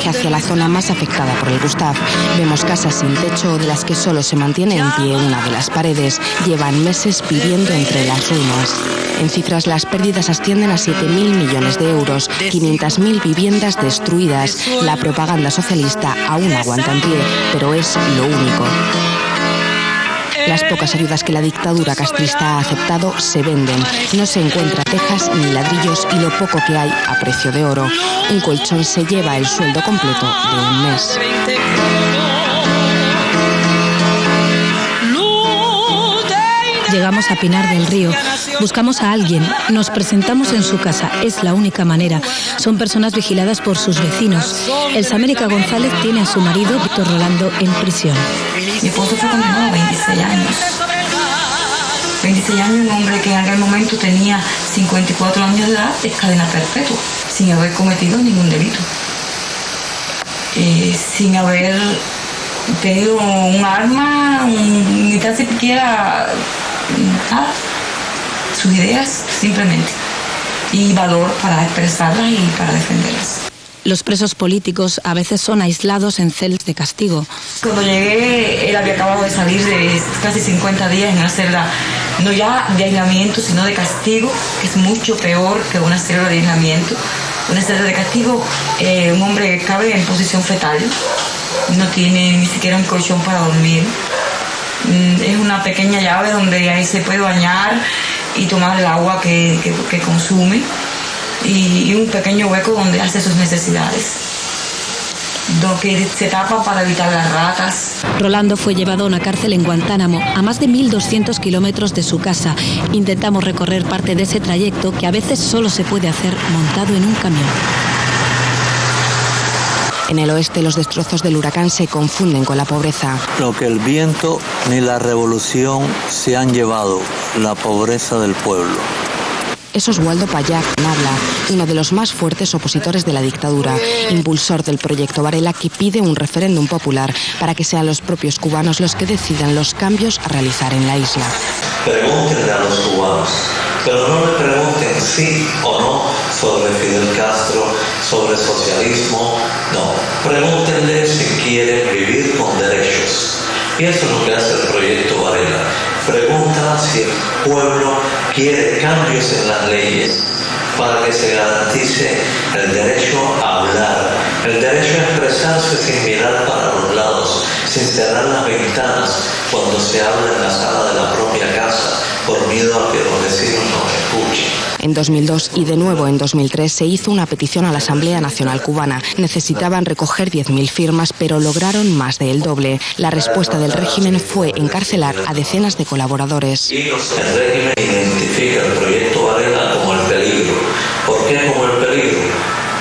redirige hacia la zona más afectada por el Gustav. Vemos casas sin techo, de las que solo se mantiene en pie una de las paredes. Llevan meses viviendo entre las ruinas. En cifras, las pérdidas ascienden a 7.000 millones de euros, 500.000 viviendas destruidas. La propaganda socialista aún aguanta en pie, pero es lo único. Las pocas ayudas que la dictadura castrista ha aceptado se venden. No se encuentra tejas ni ladrillos y lo poco que hay a precio de oro. Un colchón se lleva el sueldo completo de un mes. Llegamos a Pinar del Río, buscamos a alguien, nos presentamos en su casa, es la única manera. Son personas vigiladas por sus vecinos. Elsa América González tiene a su marido, Víctor Rolando, en prisión. Mi esposo fue condenado a 26 años. 26 años, un hombre que en aquel momento tenía 54 años de edad, es cadena perpetua, sin haber cometido ningún delito. Sin haber tenido un arma, ni tan siquiera nada. Sus ideas simplemente. Y valor para expresarlas y para defenderlas. Los presos políticos a veces son aislados en celdas de castigo. Cuando llegué, él había acabado de salir de casi 50 días en una celda, no ya de aislamiento, sino de castigo, que es mucho peor que una celda de aislamiento. Una celda de castigo, un hombre cabe en posición fetal, no tiene ni siquiera un colchón para dormir. Es una pequeña llave donde ahí se puede bañar y tomar el agua que consume. Y un pequeño hueco donde hace sus necesidades, que se tapa para evitar las ratas. Rolando fue llevado a una cárcel en Guantánamo, a más de 1.200 kilómetros de su casa. Intentamos recorrer parte de ese trayecto que a veces solo se puede hacer montado en un camión. En el oeste, los destrozos del huracán se confunden con la pobreza. Lo que el viento ni la revolución se han llevado, la pobreza del pueblo. Es Oswaldo Payá quien habla, uno de los más fuertes opositores de la dictadura, impulsor del proyecto Varela, que pide un referéndum popular para que sean los propios cubanos los que decidan los cambios a realizar en la isla. Pregúntenle a los cubanos, pero no le pregunten sí o no sobre Fidel Castro, sobre socialismo, no. Pregúntenle si quieren vivir con derechos. Y eso es lo que hace el proyecto Varela. Pregunta si el pueblo quiere cambios en las leyes para que se garantice el derecho a hablar, el derecho a expresarse sin mirar para los lados, sin cerrar las ventanas cuando se habla en la sala de la propia casa, por miedo a que los vecinos nos escuchen. En 2002 y de nuevo en 2003 se hizo una petición a la Asamblea Nacional Cubana. Necesitaban recoger 10.000 firmas, pero lograron más del doble. La respuesta del régimen fue encarcelar a decenas de colaboradores. El régimen identifica el proyecto Varela como el peligro. ¿Por qué como el peligro?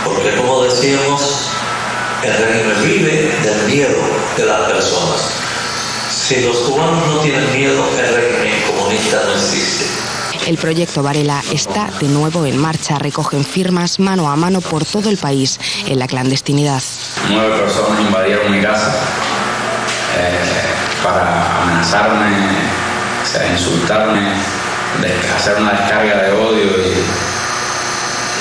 Porque, como decíamos, el régimen vive del miedo de las personas. Si los cubanos no tienen miedo, el régimen comunista no existe. El proyecto Varela está de nuevo en marcha. Recogen firmas mano a mano por todo el país en la clandestinidad. 9 personas invadieron mi casa para amenazarme, insultarme, hacer una descarga de odio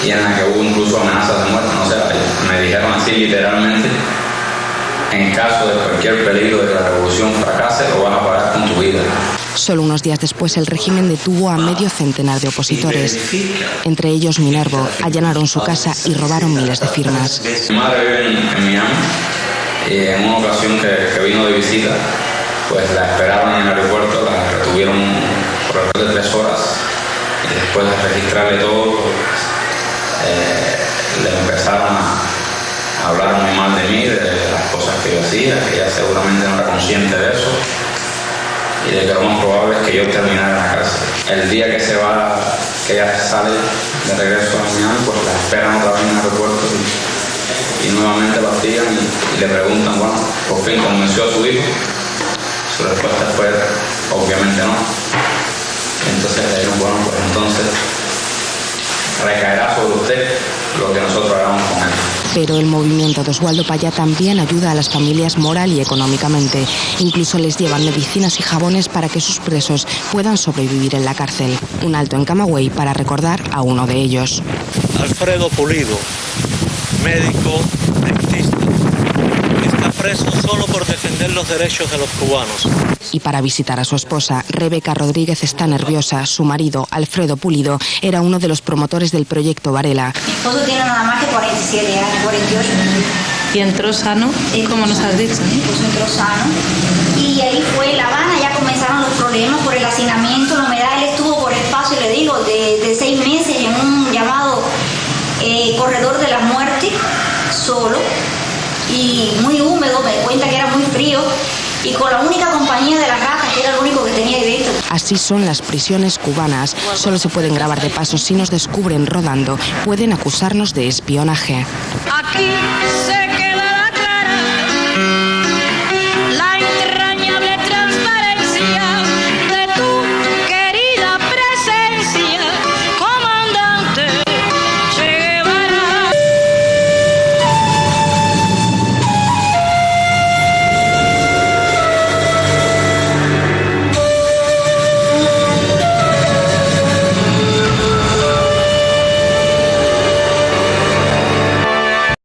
y en la que hubo incluso amenazas de muerte. O sea, me dijeron así literalmente: en caso de cualquier peligro de que la revolución fracase, lo vas a pagar con tu vida. Solo unos días después, el régimen detuvo a medio centenar de opositores. Entre ellos Minervo. Allanaron su casa y robaron miles de firmas. Mi madre vive en Miami y en una ocasión que vino de visita, pues la esperaron en el aeropuerto, la retuvieron por alrededor de 3 horas y después de registrarle todo, le empezaron a hablar muy mal de mí, de las cosas que yo hacía, que ella seguramente no era consciente de eso y de que lo más probable es que yo terminara en la cárcel. El día que se va, que ella sale de regreso a Miami, pues la esperan otra vez en el aeropuerto y nuevamente la hostigan y le preguntan, bueno, por fin convenció a su hijo. Su respuesta fue, obviamente no. Entonces le dijeron, bueno, pues entonces recaerá sobre usted lo que nosotros hagamos con él. Pero el movimiento de Oswaldo Payá también ayuda a las familias moral y económicamente. Incluso les llevan medicinas y jabones para que sus presos puedan sobrevivir en la cárcel. Un alto en Camagüey para recordar a uno de ellos. Alfredo Pulido, médico, dentista. preso solo por defender los derechos de los cubanos. Y para visitar a su esposa, Rebeca Rodríguez está nerviosa. Su marido, Alfredo Pulido, era uno de los promotores del proyecto Varela. Mi esposo tiene nada más que 47 años, 48. ¿Y entró sano? ¿Cómo nos has dicho? Mi esposo entró sano. Y ahí fue La Habana, ya comenzaron los problemas por el hacinamiento, la humedad. Él estuvo por espacio, le digo, de 6 meses en un llamado corredor de la muerte, solo. Y muy húmedo, me di cuenta que era muy frío. Y con la única compañía de las ratas, que era lo único que tenía ahí dentro. Así son las prisiones cubanas. Solo se pueden grabar de paso si nos descubren rodando. Pueden acusarnos de espionaje. Aquí se